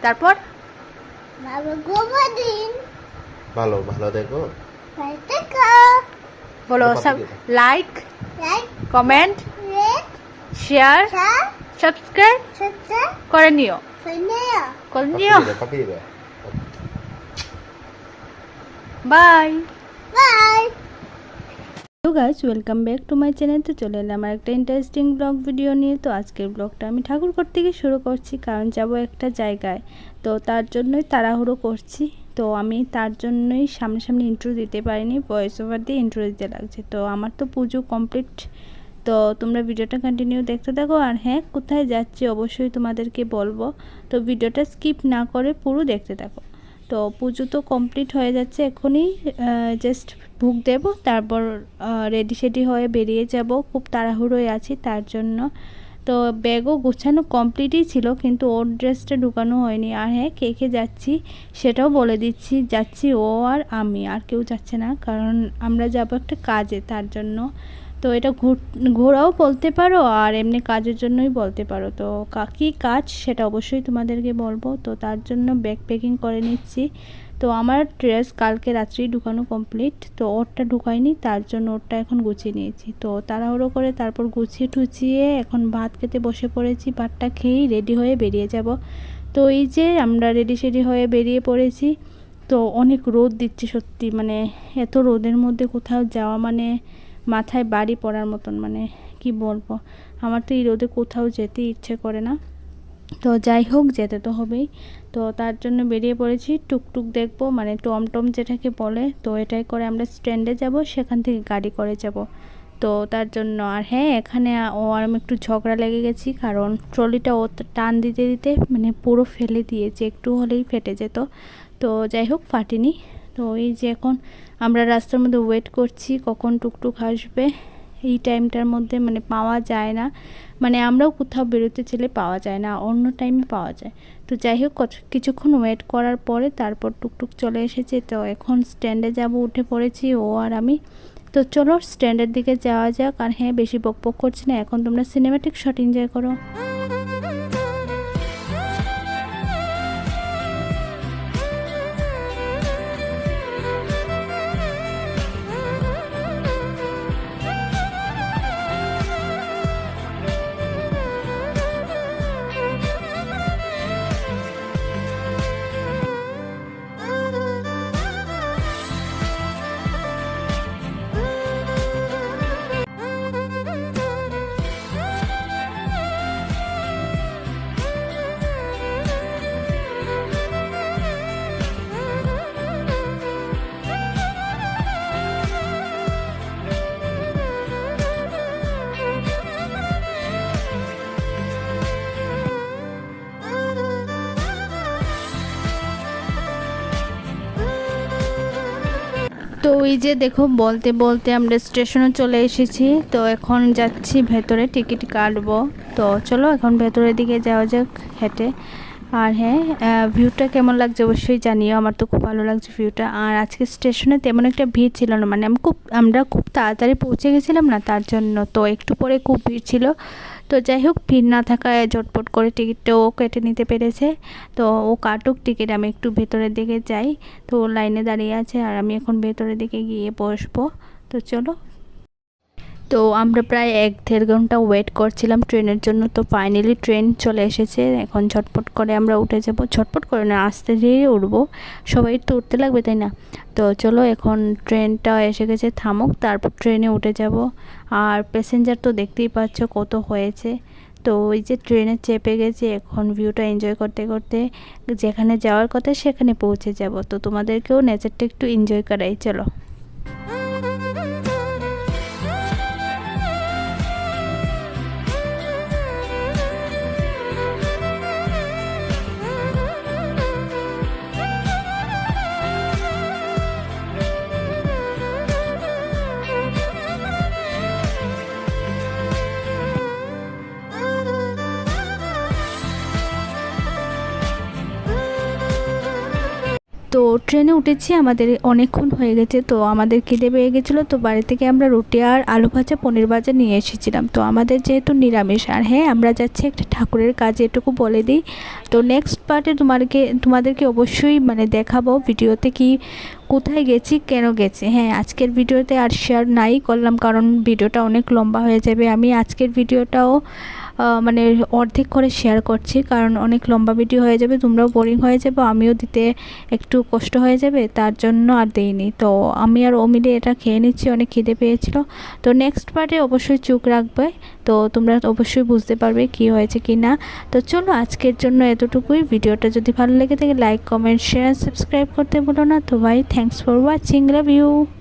তারপর ভালো ভালো দেখো বলো সব লাইক কমেন্ট শেয়ার সাবস্ক্রাইব করে নিও পাপি দিবে bye hello guys, welcome back to my channel. তো চলে এলাম আমার একটা ইন্টারেস্টিং ব্লগ ভিডিও নিয়ে। তো আজকের ব্লগটা আমি ঠাকুরঘর থেকে শুরু করছি, কারণ যাব একটা জায়গায়। তো তার জন্যই তাড়াহুড়ো করছি। তো আমি তার জন্যই সামনাসামনি ইন্ট্রো দিতে পারিনি, ভয়েস ওভার দিয়ে ইন্ট্রো দিতে লাগছে। তো আমার তো পুজো কমপ্লিট। তো তোমরা ভিডিওটা কন্টিনিউ দেখতে থাকো। আর হ্যাঁ, কোথায় যাচ্ছি অবশ্যই তোমাদেরকে বলবো। তো ভিডিওটা স্কিপ না করে পুরো দেখতে থাকো। তো পুজো তো কমপ্লিট হয়ে যাচ্ছে, এখনই জাস্ট ভোগ দেব, তারপর রেডি সেডি হয়ে বেরিয়ে যাব। খুব তাড়াহুড়োয় আছি তার জন্য। তো ব্যাগও গোছানো কমপ্লিটই ছিল, কিন্তু ওর ড্রেসটা ঢুকানো হয়নি। আর হ্যাঁ, কে কে যাচ্ছি সেটাও বলে দিচ্ছি। যাচ্ছি ও আর আমি, আর কেউ যাচ্ছে না, কারণ আমরা যাব একটা কাজে, তার জন্য। তো এটা ঘোরাও বলতে পারো, আর এমনি কাজের জন্যই বলতে পারো। তো কী কাজ সেটা অবশ্যই তোমাদেরকে বলবো। তো তার জন্য ব্যাগ প্যাকিং করে নিচ্ছি। তো আমার ড্রেস কালকে রাত্রেই ঢুকানো কমপ্লিট, তো ওরটা ঢুকাইনি, তার জন্য ওরটা এখন গুছিয়ে নিয়েছি। তো তাড়াহুড়ো করে তারপর গুছিয়ে টুছিয়ে এখন ভাত খেতে বসে পড়েছি। ভাতটা খেয়েই রেডি হয়ে বেরিয়ে যাব। তো এই যে আমরা রেডি সেডি হয়ে বেরিয়ে পড়েছি। তো অনেক রোদ দিচ্ছে সত্যি, মানে এত রোদের মধ্যে কোথাও যাওয়া মানে মাথায় বাড়ি পড়ার মতন, মানে কি বলবো। আমার তো এই রোদে কোথাও যেতে ইচ্ছে করে না। তো যাই হোক, যেতে তো হবেই। তো তার জন্য বেরিয়ে পড়েছি। টুকটুক দেখবো, মানে টমটম যেটাকে বলে। তো এটাই করে আমরা স্ট্যান্ডে যাব, সেখান থেকে গাড়ি করে যাব। তো তার জন্য। আর হ্যাঁ, এখানে ও আর আমি একটু ঝগড়া লেগে গেছি, কারণ ট্রলিটা ও টান দিতে দিতে মানে পুরো ফেলে দিয়েছে, একটু হলেই ফেটে যেত। তো যাই হোক, ফাটেনি। তো এই যে এখন আমরা রাস্তার মধ্যে ওয়েট করছি কখন টুকটুক আসবে। এই টাইমটার মধ্যে মানে পাওয়া যায় না, মানে আমরাও কোথাও বেরোতে চলে পাওয়া যায় না, অন্য টাইমে পাওয়া যায়। তো যাই হোক, কিছুক্ষণ ওয়েট করার পরে তারপর টুকটুক চলে এসেছে। তো এখন স্ট্যান্ডে যাব, উঠে পড়েছি ও আর আমি। তো চলো স্ট্যান্ডের দিকে যাওয়া যাক। আর হ্যাঁ, বেশি বকবক করছি না, এখন তোমরা সিনেম্যাটিক শট এনজয় করো। তো ওই যে দেখো, বলতে বলতে আমরা স্টেশনে চলে এসেছি। তো এখন যাচ্ছি ভেতরে, টিকিট কাটবো। তো চলো এখন ভেতরের দিকে যাওয়া যাক হেঁটে। আর হ্যাঁ, ভিউটা কেমন লাগছে অবশ্যই জানিও। আমার তো খুব ভালো লাগছে ভিউটা। আর আজকে স্টেশনে তেমন একটা ভিড় ছিল না, মানে আমরা খুব তাড়াতাড়ি পৌঁছে গেছিলাম না, তার জন্য। তো একটু পরে খুব ভিড় ছিল। তো যাই হোক, ভিড় না থাকায় ঝটপট করে টিকিটটাও কেটে নিতে পেরেছে। তো ও কাটুক টিকিট, আমি একটু ভেতরের দিকে যাই। তো লাইনে দাঁড়িয়ে আছে, আর আমি এখন ভেতরের দিকে গিয়ে বসবো। তো চলো। তো আমরা প্রায় 1-1.5 ঘন্টা ওয়েট করছিলাম ট্রেনের জন্য। তো ফাইনালি ট্রেন চলে এসেছে। এখন ঝটপট করে আমরা উঠে যাব। ঝটপট করে না, আস্তে ধীরে উঠবো, সবাই তো উঠতে লাগবে, তাই না? তো চলো, এখন ট্রেনটা এসে গেছে, থামুক, তারপর ট্রেনে উঠে যাব। আর প্যাসেঞ্জার তো দেখতেই পাচ্ছ কত হয়েছে। তো ওই যে ট্রেনে চেপে গেছি, এখন ভিউটা এনজয় করতে করতে যেখানে যাওয়ার কথা সেখানে পৌঁছে যাব। তো তোমাদেরকেও নেচারটা একটু এনজয় করাই, চলো। তো ট্রেনে উঠেছি, আমাদের অনেকক্ষণ হয়ে গেছে, তো আমাদের খিদে পেয়ে গেছিলো। তো বাড়ি থেকে আমরা রুটি আর আলু ভাজা পনির ভাজা নিয়ে এসেছিলাম। তো আমাদের যেহেতু নিরামিষ, আর হ্যাঁ আমরা যাচ্ছি একটা ঠাকুরের কাজে, এটুকু বলে দিই। তো নেক্সট পার্টে তোমাদেরকে অবশ্যই মানে দেখাবো ভিডিওতে কি কোথায় গেছি, কেন গেছি। হ্যাঁ, আজকের ভিডিওতে আর শেয়ার নাই করলাম, কারণ ভিডিওটা অনেক লম্বা হয়ে যাবে। আমি আজকের ভিডিওটাও মানে অর্ধেক করে শেয়ার করছি, কারণ অনেক লম্বা ভিডিও হয়ে যাবে, তোমরাও বোরিং হয়ে যাবে, আমিও দিতে একটু কষ্ট হয়ে যাবে, তার জন্য আর দেইনি। তো আমি আর ও মিলে এটা খেয়ে নিচ্ছি, অনেক খিদে পেয়েছিল। তো নেক্সট পার্টে অবশ্যই চোখ রাখবে, তো তোমরা অবশ্যই বুঝতে পারবে কি হয়েছে কি না। তো চলো আজকের জন্য এতটুকুই। ভিডিওটা যদি ভালো লেগে থাকে লাইক কমেন্ট শেয়ার সাবস্ক্রাইব করতে ভুলো না। তো ভাই, thanks for watching, love you.